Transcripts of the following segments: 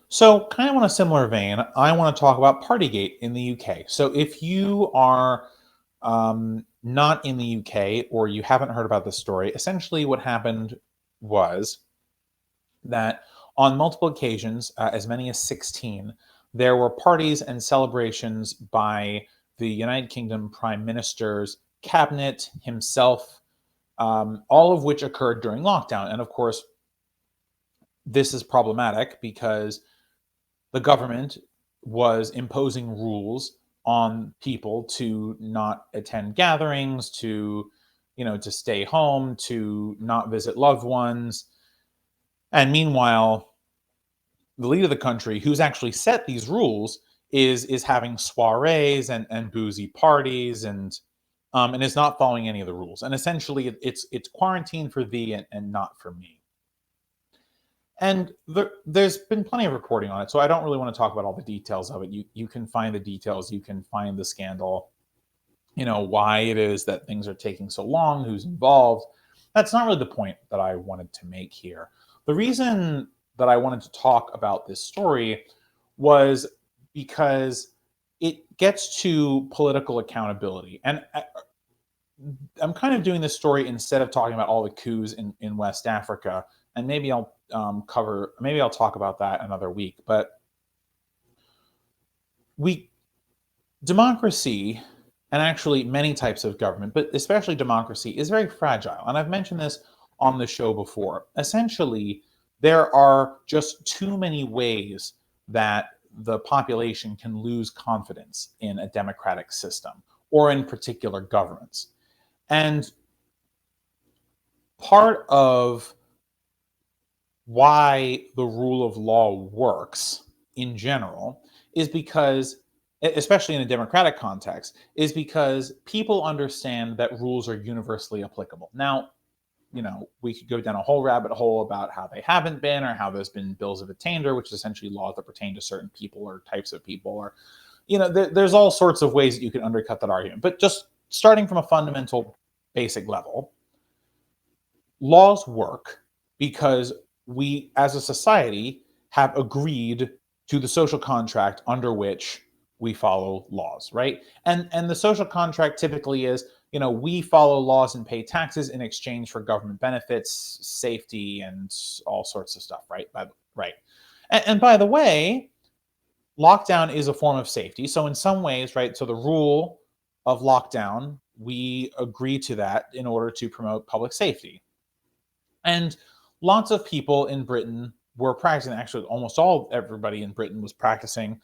So, kind of on a similar vein, I want to talk about Partygate in the UK. So, if you are not in the UK or you haven't heard about this story, essentially what happened was that on multiple occasions, as many as 16, there were parties and celebrations by the United Kingdom Prime Minister's cabinet, himself, all of which occurred during lockdown. And of course, this is problematic because the government was imposing rules on people to not attend gatherings, to stay home, to not visit loved ones. And meanwhile, the leader of the country, who's actually set these rules, is having soirees and boozy parties and is not following any of the rules. And essentially, it's quarantine for thee and not for me. And there's been plenty of reporting on it, so I don't really want to talk about all the details of it. You can find the details, you can find the scandal, why it is that things are taking so long, who's involved. That's not really the point that I wanted to make here. The reason that I wanted to talk about this story was because it gets to political accountability. And I'm kind of doing this story instead of talking about all the coups in West Africa, and maybe I'll talk about that another week. But we democracy, and actually many types of government, but especially democracy, is very fragile. And I've mentioned this on the show before. Essentially, there are just too many ways that the population can lose confidence in a democratic system or in particular governments. And part of why the rule of law works in general is because, especially in a democratic context, is because people understand that rules are universally applicable. Now, we could go down a whole rabbit hole about how they haven't been, or how there's been bills of attainder, which is essentially laws that pertain to certain people or types of people, or there's all sorts of ways that you can undercut that argument. But just starting from a fundamental basic level, laws work because we as a society have agreed to the social contract under which we follow laws, right? And the social contract typically is, we follow laws and pay taxes in exchange for government benefits, safety, and all sorts of stuff, right? Right. And by the way, lockdown is a form of safety. So in some ways, right? So the rule of lockdown, we agree to that in order to promote public safety. And lots of people in Britain were practicing, actually almost everybody in Britain was practicing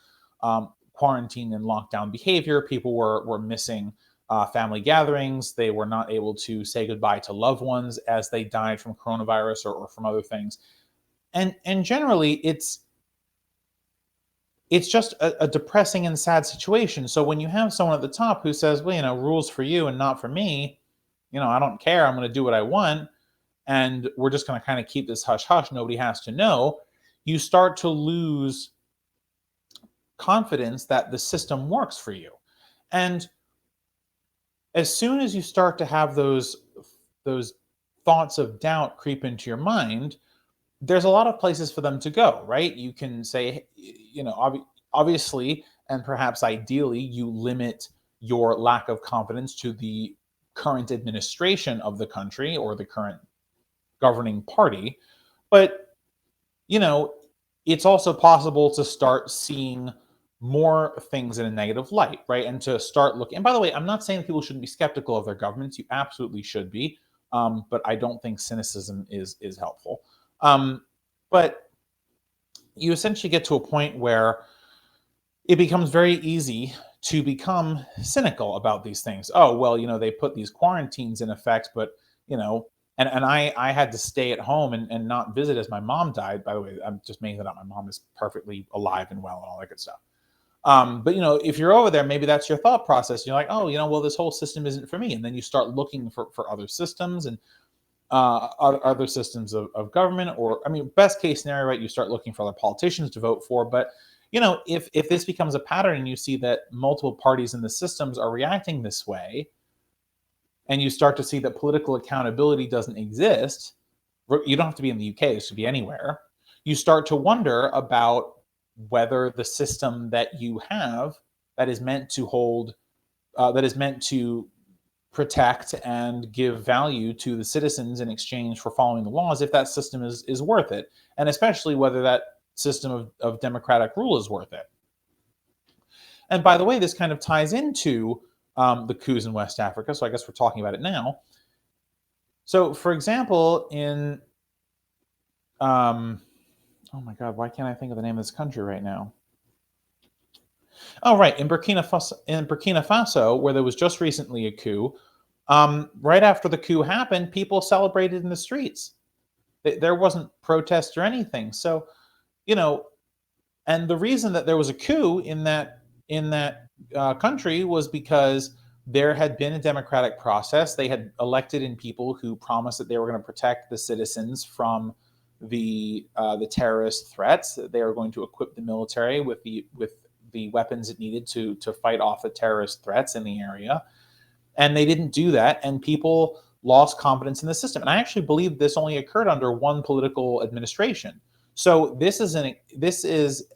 quarantine and lockdown behavior. People were missing family gatherings. They were not able to say goodbye to loved ones as they died from coronavirus or from other things. And generally, it's just a depressing and sad situation. So when you have someone at the top who says, well, rules for you and not for me, I don't care. I'm going to do what I want. And we're just going to kind of keep this hush hush. Nobody has to know. You start to lose confidence that the system works for you. And as soon as you start to have those thoughts of doubt creep into your mind, there's a lot of places for them to go, right? You can say, obviously, and perhaps ideally, you limit your lack of confidence to the current administration of the country or the current governing party. But, it's also possible to start seeing more things in a negative light, right? And to start looking. And by the way, I'm not saying that people shouldn't be skeptical of their governments. You absolutely should be. But I don't think cynicism is helpful. But you essentially get to a point where it becomes very easy to become cynical about these things. Oh, well, they put these quarantines in effect, but, and I had to stay at home and not visit as my mom died. By the way, I'm just making that up. My mom is perfectly alive and well and all that good stuff. But if you're over there, maybe that's your thought process. You're like, oh, well, this whole system isn't for me. And then you start looking for other systems and other systems of government, or best case scenario, right? You start looking for other politicians to vote for. But if this becomes a pattern and you see that multiple parties in the systems are reacting this way, and you start to see that political accountability doesn't exist, you don't have to be in the UK, this could be anywhere. You start to wonder about whether the system that you have that is meant to hold, that is meant to protect and give value to the citizens in exchange for following the laws, if that system is worth it, and especially whether that system of democratic rule is worth it. And by the way, this kind of ties into the coups in West Africa, so I guess we're talking about it now. So, for example, in oh my God, why can't I think of the name of this country right now? Oh, right, in Burkina Faso, where there was just recently a coup. Right after the coup happened, people celebrated in the streets. There wasn't protest or anything. So, you know, and the reason that there was a coup in that country was because there had been a democratic process. They had elected in people who promised that they were going to protect the citizens from the terrorist threats. That they were going to equip the military with the weapons it needed to fight off the terrorist threats in the area. And they didn't do that, and people lost confidence in the system. And I actually believe this only occurred under one political administration. So this is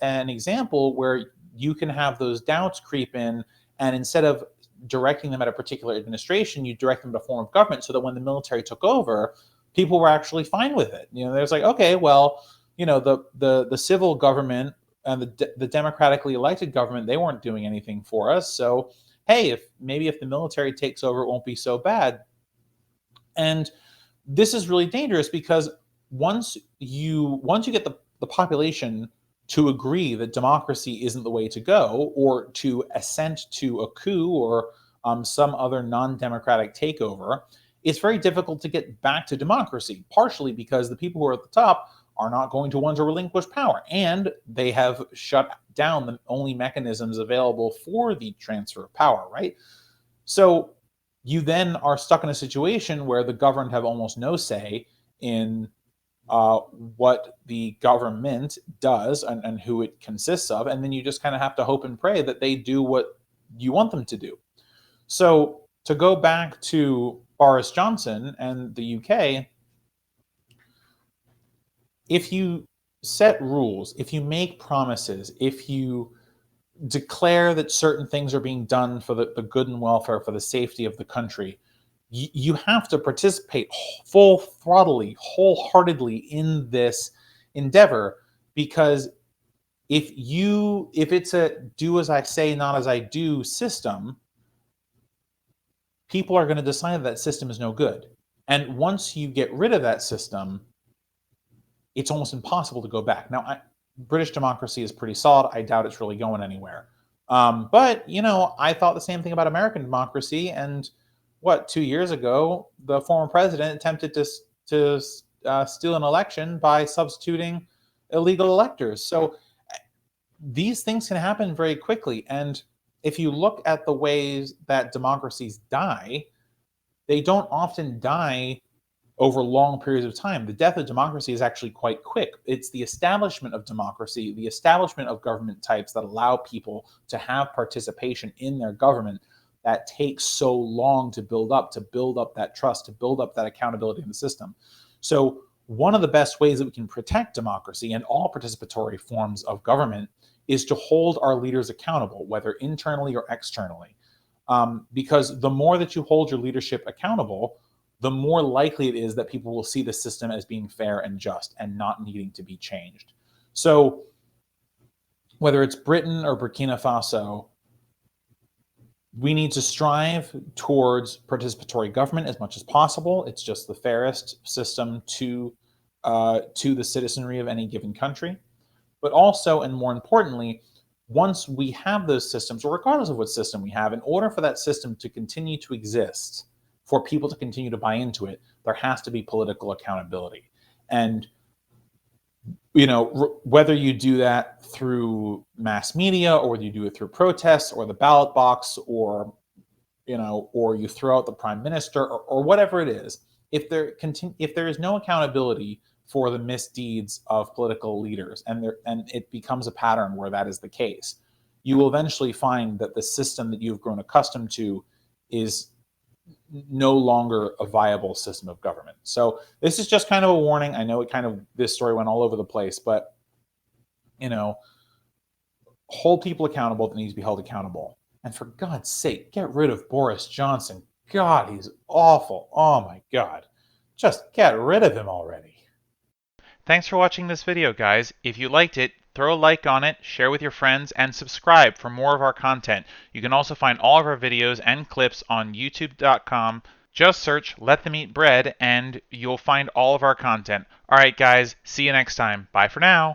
an example where you can have those doubts creep in, and instead of directing them at a particular administration, you direct them at a form of government, so that when the military took over, people were actually fine with it. There's like, okay, well, the civil government and the democratically elected government, they weren't doing anything for us. So, hey, if the military takes over, it won't be so bad. And this is really dangerous, because once you get the population to agree that democracy isn't the way to go, or to assent to a coup or some other non-democratic takeover, it's very difficult to get back to democracy, partially because the people who are at the top are not going to want to relinquish power, and they have shut down the only mechanisms available for the transfer of power, right? So you then are stuck in a situation where the governed have almost no say in what the government does, and who it consists of, and then you just kind of have to hope and pray that they do what you want them to do. So to go back to Boris Johnson and the UK, if you set rules, if you make promises, if you declare that certain things are being done for the good and welfare, for the safety of the country, you have to participate full throttledly, wholeheartedly in this endeavor. Because if it's a do as I say, not as I do system, people are going to decide that system is no good. And once you get rid of that system, it's almost impossible to go back. Now, British democracy is pretty solid. I doubt it's really going anywhere. But I thought the same thing about American democracy. And 2 years ago, the former president attempted to steal an election by substituting illegal electors. So these things can happen very quickly. And if you look at the ways that democracies die, they don't often die over long periods of time. The death of democracy is actually quite quick. It's the establishment of democracy, the establishment of government types that allow people to have participation in their government, that takes so long to build up that trust, to build up that accountability in the system. So one of the best ways that we can protect democracy and all participatory forms of government is to hold our leaders accountable, whether internally or externally. Because the more that you hold your leadership accountable, the more likely it is that people will see the system as being fair and just and not needing to be changed. So whether it's Britain or Burkina Faso, we need to strive towards participatory government as much as possible. It's just the fairest system to the citizenry of any given country. But also, and more importantly, once we have those systems, or regardless of what system we have, in order for that system to continue to exist, for people to continue to buy into it, there has to be political accountability. And whether you do that through mass media, or whether you do it through protests or the ballot box, or you throw out the prime minister, or whatever it is, if there is no accountability for the misdeeds of political leaders, and it becomes a pattern where that is the case, you will eventually find that the system that you've grown accustomed to is no longer a viable system of government. So this is just kind of a warning. I know this story went all over the place, but hold people accountable that need to be held accountable. And for God's sake, get rid of Boris Johnson. God, he's awful. Oh my God. Just get rid of him already. Thanks for watching this video, guys. If you liked it, throw a like on it, share with your friends, and subscribe for more of our content. You can also find all of our videos and clips on youtube.com. Just search Let Them Eat Bread and you'll find all of our content. Alright guys, see you next time. Bye for now.